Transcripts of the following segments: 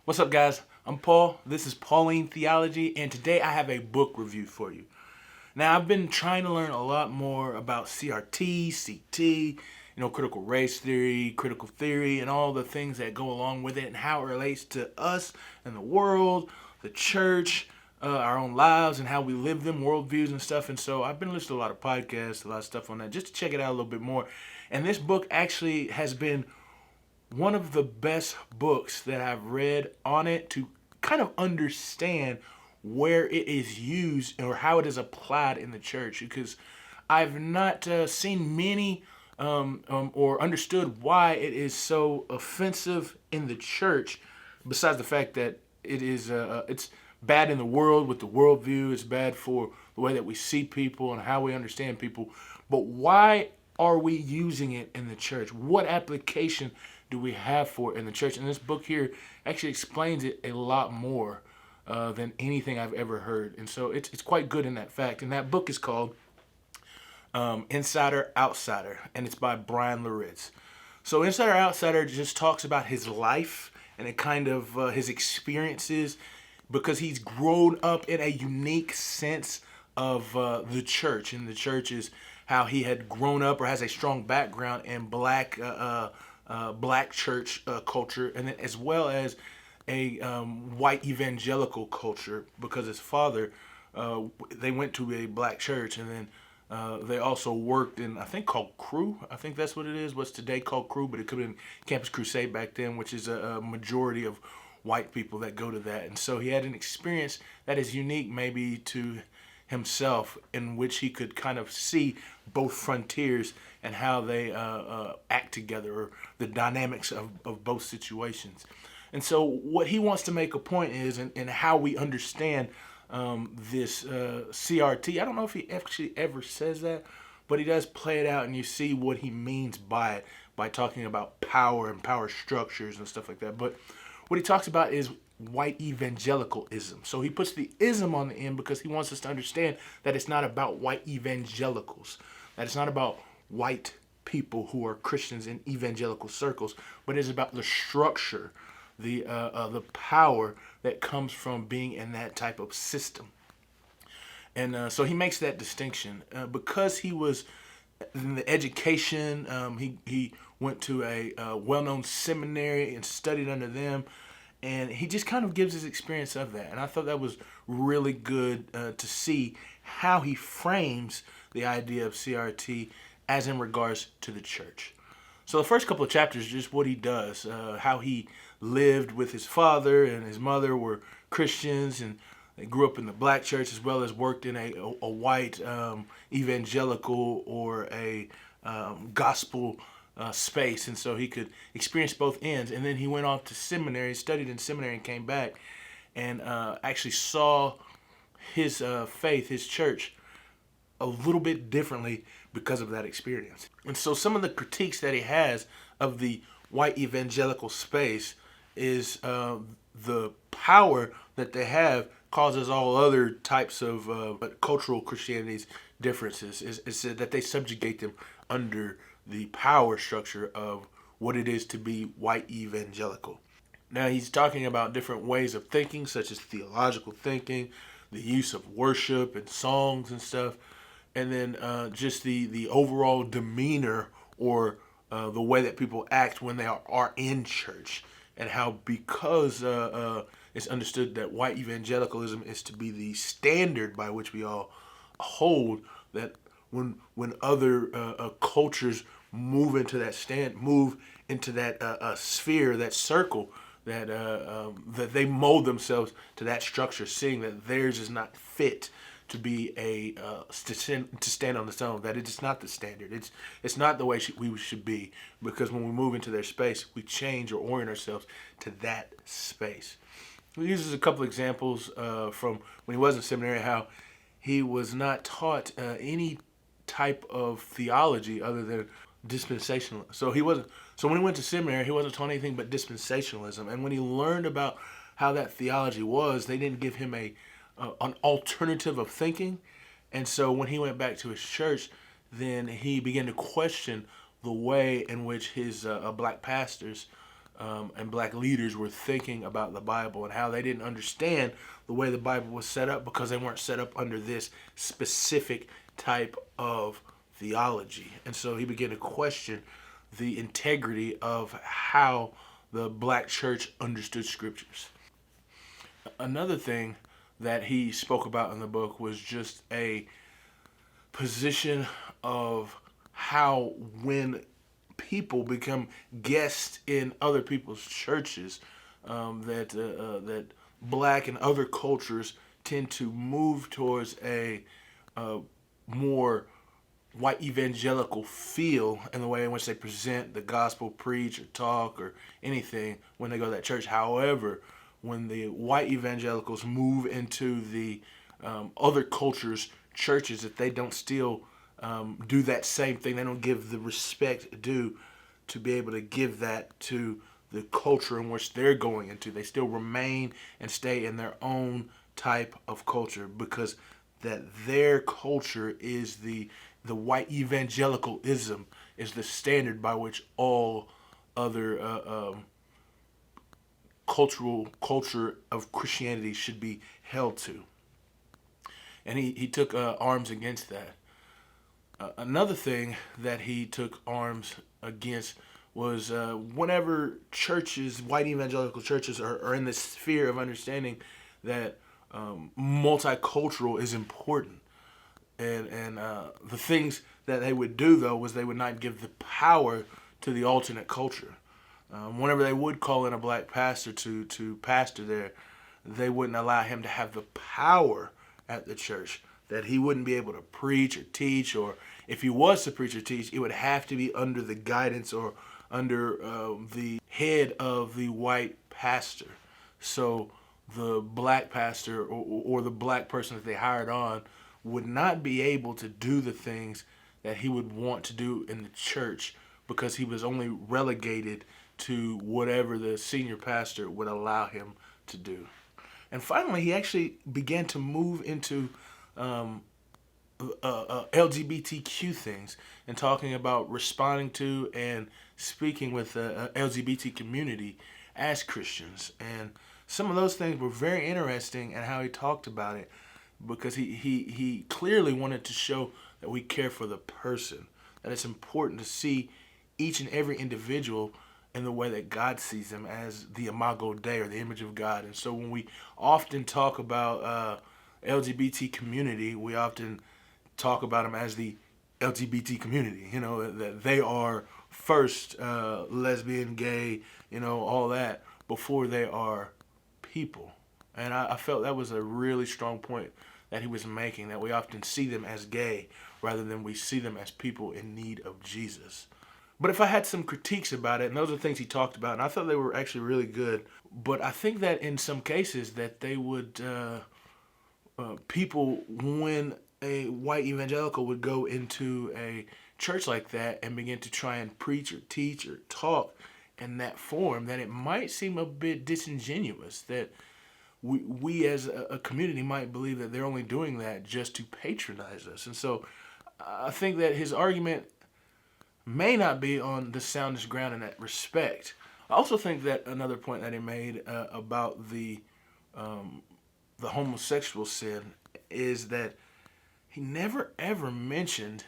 What's up, guys? I'm Paul. This is Pauline Theology, and today I have a book review for you. Now, I've been trying to learn a lot more about CRT, CT, critical race theory, critical theory, and all the things that go along with it, and how it relates to us and the world, the church, our own lives, and how we live them, worldviews and stuff. And so I've been listening to a lot of podcasts, a lot of stuff on that, just to check it out a little bit more. And this book actually has been one of the best books that I've read on it to kind of understand where it is used or how it is applied in the church, because I've not seen many or understood why it is so offensive in the church, besides the fact that it's bad in the world with the worldview. It's bad for the way that we see people and how we understand people. But why are we using it in the church? What application do we have for it in the church? And this book here actually explains it a lot more than anything I've ever heard. And so it's quite good in that fact. And that book is called Insider Outsider, and it's by Bryan Loritts. So Insider Outsider just talks about his life and it kind of his experiences, because he's grown up in a unique sense of the church. And the church is how he had grown up or has a strong background in black church culture, and then as well as a white evangelical culture, because his father, they went to a black church, and then they also worked in, I think, called Crew. I think that's what it is. What's today called Crew, but it could have been Campus Crusade back then, which is a majority of white people that go to that. And so he had an experience that is unique maybe to himself, in which he could kind of see both frontiers and how they act together, or the dynamics of both situations. And so what he wants to make a point is in how we understand this CRT. I don't know if he actually ever says that, but he does play it out, and you see what he means by it, by talking about power and power structures and stuff like that. But what he talks about is white evangelicalism. So he puts the ism on the end because he wants us to understand that it's not about white evangelicals, that it's not about white people who are Christians in evangelical circles, but it's about the structure, the power that comes from being in that type of system. And so he makes that distinction because he was in the education. He went to a well-known seminary and studied under them. And he just kind of gives his experience of that. And I thought that was really good to see how he frames the idea of CRT as in regards to the church. So the first couple of chapters is just what he does, how he lived with his father and his mother were Christians, and they grew up in the black church as well as worked in a white evangelical or a gospel space. And so he could experience both ends. And then he went off to seminary, studied in seminary, and came back and actually saw his faith, his church, a little bit differently because of that experience. And so some of the critiques that he has of the white evangelical space is the power that they have causes all other types of cultural Christianity's differences. Is that they subjugate them under the power structure of what it is to be white evangelical. Now he's talking about different ways of thinking, such as theological thinking, the use of worship and songs and stuff, and then just the overall demeanor or the way that people act when they are in church, and how because it's understood that white evangelicalism is to be the standard by which we all hold, that when other cultures move into that sphere, that circle, that they mold themselves to that structure, seeing that theirs is not fit to be to stand on its own, that it is not the standard. It's not the way we should be, because when we move into their space, we change or orient ourselves to that space. He uses a couple examples from when he was in seminary, how he was not taught any type of theology other than dispensational. So when he went to seminary, he wasn't taught anything but dispensationalism. And when he learned about how that theology was, they didn't give him an alternative of thinking. And so when he went back to his church, then he began to question the way in which his black pastors and black leaders were thinking about the Bible and how they didn't understand the way the Bible was set up because they weren't set up under this specific type of theology. And so he began to question the integrity of how the black church understood scriptures. Another thing that he spoke about in the book was just a position of how when people become guests in other people's churches, that black and other cultures tend to move towards a more white evangelical feel in the way in which they present the gospel, preach or talk or anything when they go to that church. However, when the white evangelicals move into the other cultures' churches, that they don't still do that same thing. They don't give the respect due to be able to give that to the culture in which they're going into. They still remain and stay in their own type of culture because that their culture is the white evangelicalism is the standard by which all other culture of Christianity should be held to. And he took arms against that. Another thing that he took arms against was whenever churches, white evangelical churches, are in the sphere of understanding that multicultural is important. And the things that they would do, though, was they would not give the power to the alternate culture. Whenever they would call in a black pastor to pastor there, they wouldn't allow him to have the power at the church, that he wouldn't be able to preach or teach, or if he was to preach or teach, it would have to be under the guidance or under the head of the white pastor. So the black pastor or the black person that they hired on would not be able to do the things that he would want to do in the church because he was only relegated to whatever the senior pastor would allow him to do. And finally, he actually began to move into LGBTQ things and talking about responding to and speaking with the LGBT community as Christians. And some of those things were very interesting in how he talked about it, because he clearly wanted to show that we care for the person, that it's important to see each and every individual in the way that God sees them, as the imago Dei, or the image of God. And so when we often talk about LGBT community, we often talk about them as the LGBT community, that they are first lesbian, gay, all that, before they are people. And I felt that was a really strong point that he was making, that we often see them as gay rather than we see them as people in need of Jesus. But if I had some critiques about it, and those are things he talked about, and I thought they were actually really good, but I think that in some cases that they would, people, when a white evangelical would go into a church like that and begin to try and preach or teach or talk in that form, that it might seem a bit disingenuous, that we as a community might believe that they're only doing that just to patronize us. And so I think that his argument may not be on the soundest ground in that respect. I also think that another point that he made about the homosexual sin is that he never ever mentioned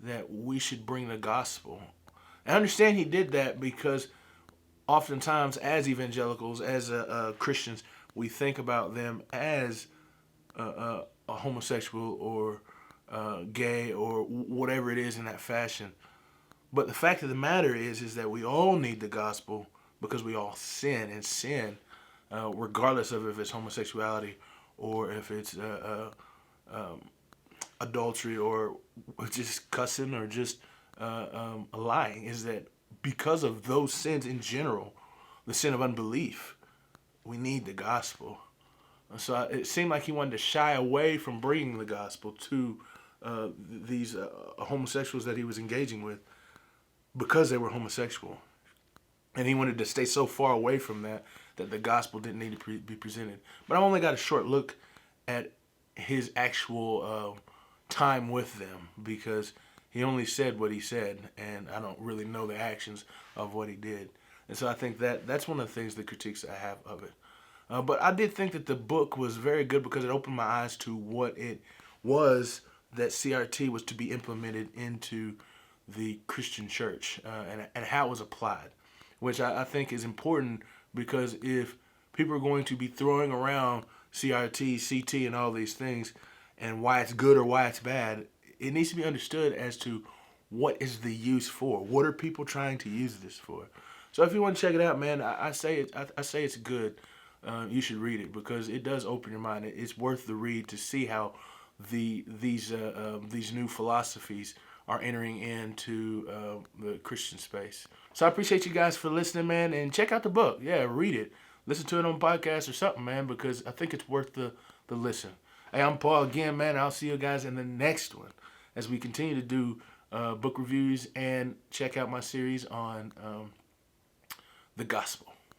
that we should bring the gospel. I understand he did that because oftentimes as evangelicals, as Christians, we think about them as a homosexual or gay or whatever it is in that fashion. But the fact of the matter is that we all need the gospel because we all sin, and sin, regardless of if it's homosexuality or if it's adultery or just cussing or just lying, is that because of those sins in general, the sin of unbelief, we need the gospel. So it seemed like he wanted to shy away from bringing the gospel to these homosexuals that he was engaging with because they were homosexual. And he wanted to stay so far away from that the gospel didn't need to be presented. But I only got a short look at his actual time with them because he only said what he said, and I don't really know the actions of what he did. And so I think that's one of the things, the critiques I have of it. But I did think that the book was very good because it opened my eyes to what it was that CRT was to be implemented into the Christian church, and how it was applied, which I think is important, because if people are going to be throwing around CRT, CT, and all these things, and why it's good or why it's bad, it needs to be understood as to what is the use for. What are people trying to use this for? So if you want to check it out, man, I say it's good. You should read it because it does open your mind. It's worth the read to see how these new philosophies are entering into the Christian space. So I appreciate you guys for listening, man, and check out the book. Yeah, read it. Listen to it on podcast or something, man, because I think it's worth the listen. Hey, I'm Paul again, man. I'll see you guys in the next one as we continue to do book reviews and check out my series on the gospel.